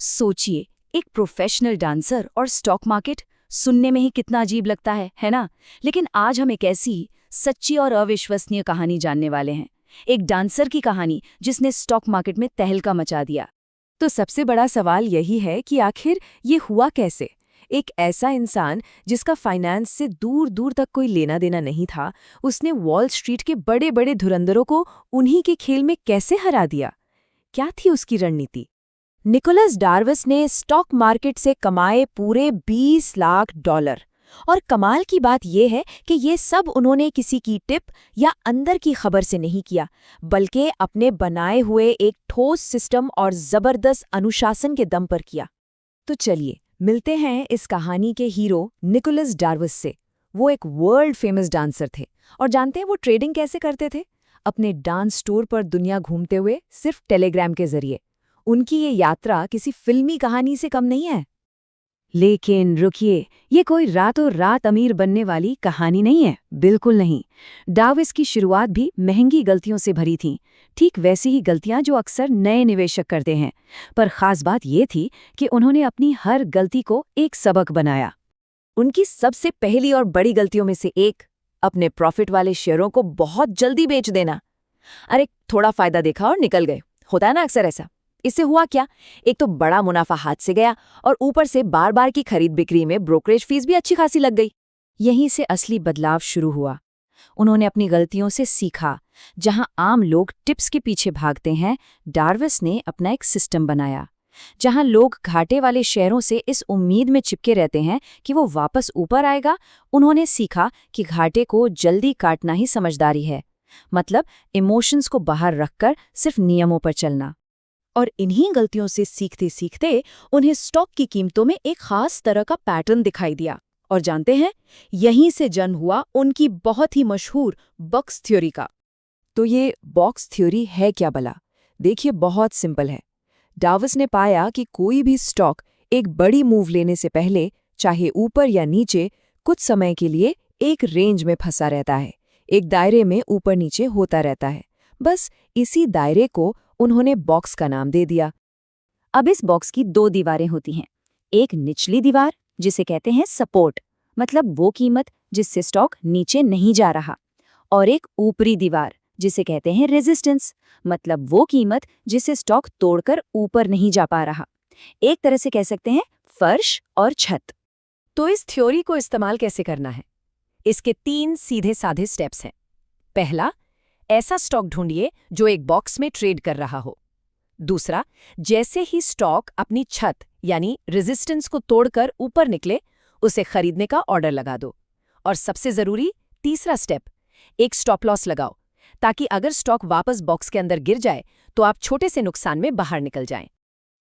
सोचिए, एक professional dancer और स्टॉक मार्केट, सुनने में ही कितना अजीब लगता है ना? लेकिन आज हम एक ऐसी सच्ची और अविश्वसनीय कहानी जानने वाले हैं। एक डांसर की कहानी जिसने स्टॉक मार्केट में तहलका मचा दिया। तो सबसे बड़ा सवाल यही है कि आखिर ये हुआ कैसे? एक ऐसा इंसान जिसका फाइनेंस से दूर दूर तक कोई लेना देना नहीं था, उसने वॉल स्ट्रीट के बड़े बड़े धुरंधरों को उन्हीं के खेल में कैसे हरा दिया? क्या थी उसकी रणनीति? निकोलस डार्विस ने स्टॉक मार्केट से कमाए पूरे 20 लाख डॉलर। और कमाल की बात यह है कि ये सब उन्होंने किसी की टिप या अंदर की खबर से नहीं किया, बल्कि अपने बनाए हुए एक ठोस सिस्टम और जबरदस्त अनुशासन के दम पर किया। तो चलिए मिलते हैं इस कहानी के हीरो निकोलस डार्विस से। वो एक वर्ल्ड फेमस डांसर थे और जानते हैं वो ट्रेडिंग कैसे करते थे? अपने डांस टूर पर दुनिया घूमते हुए सिर्फ टेलीग्राम के जरिए। उनकी ये यात्रा किसी फिल्मी कहानी से कम नहीं है। लेकिन रुकिए, ये कोई रातों रात अमीर बनने वाली कहानी नहीं है, बिल्कुल नहीं। डार्विस की शुरुआत भी महंगी गलतियों से भरी थी, ठीक वैसी ही गलतियां जो अक्सर नए निवेशक करते हैं। पर खास बात ये थी कि उन्होंने अपनी हर गलती को एक सबक बनाया। उनकी सबसे पहली और बड़ी गलतियों में से एक, अपने प्रॉफिट वाले शेयरों को बहुत जल्दी बेच देना। अरे थोड़ा फायदा देखा और निकल गए, होता है ना अक्सर ऐसा। इससे हुआ क्या? एक तो बड़ा मुनाफा हाथ से गया और ऊपर से बार बार की खरीद बिक्री में ब्रोकरेज फीस भी अच्छी खासी लग गई। यहीं से असली बदलाव शुरू हुआ। उन्होंने अपनी गलतियों से सीखा। जहां आम लोग टिप्स के पीछे भागते हैं, डार्विस ने अपना एक सिस्टम बनाया। जहां लोग घाटे वाले शेयरों से इस उम्मीद में चिपके रहते हैं कि वो वापस ऊपर आएगा, उन्होंने सीखा कि घाटे को जल्दी काटना ही समझदारी है। मतलब इमोशंस को बाहर रखकर सिर्फ नियमों पर चलना। और इन्हीं गलतियों से सीखते सीखते उन्हें स्टॉक की कीमतों में एक खास तरह का पैटर्न दिखाई दिया। और जानते हैं, यहीं से जन्म हुआ उनकी बहुत ही मशहूर बॉक्स थ्योरी का। तो ये बॉक्स थ्योरी है क्या भला? देखिए, बहुत सिंपल है। डार्विस ने पाया कि कोई भी स्टॉक एक बड़ी मूव लेने से पहले, चाहे ऊपर या नीचे, कुछ समय के लिए एक रेंज में फंसा रहता है, एक दायरे में ऊपर नीचे होता रहता है। बस इसी दायरे को उन्होंने बॉक्स का नाम दे दिया। अब इस बॉक्स की दो दीवारें होती हैं। एक निचली दीवार जिसे कहते हैं सपोर्ट, मतलब वो कीमत जिससे स्टॉक नीचे नहीं जा रहा। और एक ऊपरी दीवार जिसे कहते हैं रेजिस्टेंस, मतलब वो कीमत जिसे स्टॉक तोड़कर ऊपर नहीं जा पा रहा। एक तरह से कह सकते हैं फर्श और छत। तो इस थ्योरी को इस्तेमाल कैसे करना है? इसके 3 सीधे साधे स्टेप्स हैं। पहला, ऐसा स्टॉक ढूंढिए जो एक बॉक्स में ट्रेड कर रहा हो। दूसरा, जैसे ही स्टॉक अपनी छत यानी रेजिस्टेंस को तोड़कर ऊपर निकले, उसे खरीदने का ऑर्डर लगा दो। और सबसे जरूरी तीसरा स्टेप, एक स्टॉप लॉस लगाओ, ताकि अगर स्टॉक वापस बॉक्स के अंदर गिर जाए तो आप छोटे से नुकसान में बाहर निकल जाएं।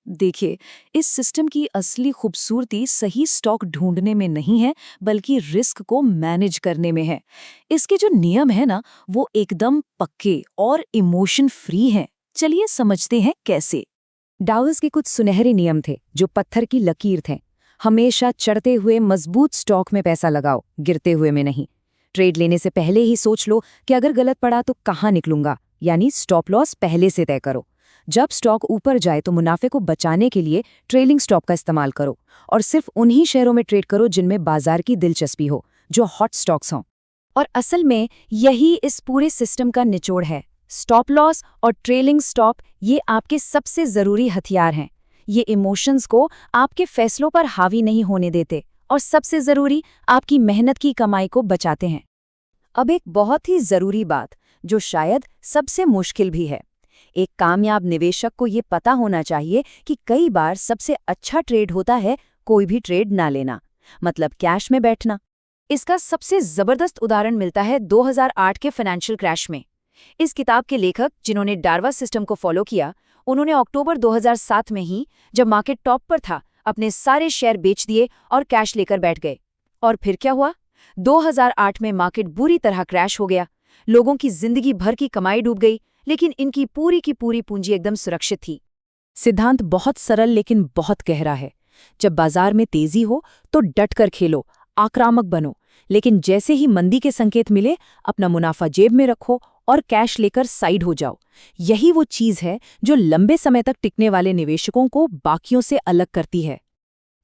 देखिए, इस सिस्टम की असली खूबसूरती सही स्टॉक ढूंढने में नहीं है, बल्कि रिस्क को मैनेज करने में है। इसके जो नियम है ना, वो एकदम पक्के और इमोशन फ्री हैं। चलिए समझते हैं कैसे। डार्विस के कुछ सुनहरे नियम थे जो पत्थर की लकीर थे। हमेशा चढ़ते हुए मजबूत स्टॉक में पैसा लगाओ, गिरते हुए में नहीं। ट्रेड लेने से पहले ही सोच लो कि अगर गलत पड़ा तो कहाँ निकलूंगा, यानी स्टॉप लॉस पहले से तय करो। जब स्टॉक ऊपर जाए तो मुनाफे को बचाने के लिए ट्रेलिंग स्टॉप का इस्तेमाल करो और सिर्फ उन्हीं शेयरों में ट्रेड करो जिनमें बाजार की दिलचस्पी हो, जो हॉट स्टॉक्स हों। और असल में यही इस पूरे सिस्टम का निचोड़ है। स्टॉप लॉस और ट्रेलिंग स्टॉप, ये आपके सबसे जरूरी हथियार हैं। ये इमोशंस को आपके फैसलों पर हावी नहीं होने देते और सबसे जरूरी, आपकी मेहनत की कमाई को बचाते हैं। अब एक बहुत ही जरूरी बात, जो शायद सबसे मुश्किल भी है। एक कामयाब निवेशक को ये पता होना चाहिए कि कई बार सबसे अच्छा ट्रेड होता है कोई भी ट्रेड ना लेना, मतलब कैश में बैठना। इसका सबसे जबरदस्त उदाहरण मिलता है 2008 के फाइनेंशियल क्रैश में। इस किताब के लेखक, जिन्होंने डार्विस सिस्टम को फॉलो किया, उन्होंने अक्टूबर 2007 में ही, जब मार्केट टॉप पर था, अपने सारे शेयर बेच दिए और कैश लेकर बैठ गए। और फिर क्या हुआ? 2008 में मार्केट बुरी तरह क्रैश हो गया। लोगों की जिंदगी भर की कमाई डूब गई, लेकिन इनकी पूरी की पूरी पूंजी एकदम सुरक्षित थी। सिद्धांत बहुत सरल लेकिन बहुत गहरा है। जब बाजार में तेजी हो तो डटकर खेलो, आक्रामक बनो, लेकिन जैसे ही मंदी के संकेत मिले, अपना मुनाफा जेब में रखो और कैश लेकर साइड हो जाओ। यही वो चीज़ है जो लंबे समय तक टिकने वाले निवेशकों को बाकियों से अलग करती है।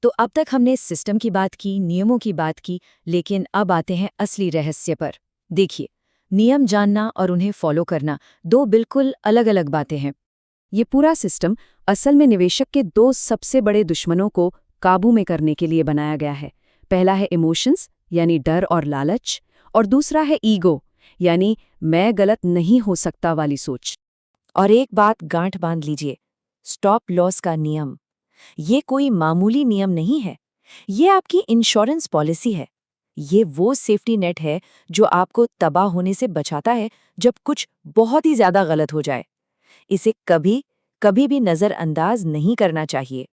तो अब तक हमने सिस्टम की बात की, नियमों की बात की, लेकिन अब आते हैं असली रहस्य पर। देखिए, नियम जानना और उन्हें फॉलो करना दो बिल्कुल अलग-अलग बातें हैं। ये पूरा सिस्टम असल में निवेशक के दो सबसे बड़े दुश्मनों को काबू में करने के लिए बनाया गया है। पहला है इमोशंस, यानी डर और लालच, और दूसरा है ईगो, यानी मैं गलत नहीं हो सकता वाली सोच। और एक बात गांठ बांध लीजिए, स्टॉप लॉस का नियम ये कोई मामूली नियम नहीं है। ये आपकी इंश्योरेंस पॉलिसी है। ये वो सेफ्टी नेट है जो आपको तबाह होने से बचाता है जब कुछ बहुत ही ज्यादा गलत हो जाए। इसे कभी भी नजरअंदाज नहीं करना चाहिए।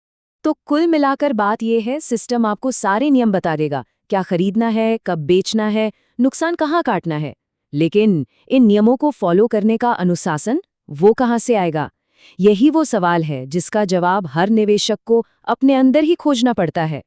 तो कुल मिलाकर बात यह है, सिस्टम आपको सारे नियम बता देगा, क्या खरीदना है, कब बेचना है, नुकसान कहाँ काटना है। लेकिन इन नियमों को फॉलो करने का अनुशासन वो कहाँ से आएगा? यही वो सवाल है जिसका जवाब हर निवेशक को अपने अंदर ही खोजना पड़ता है।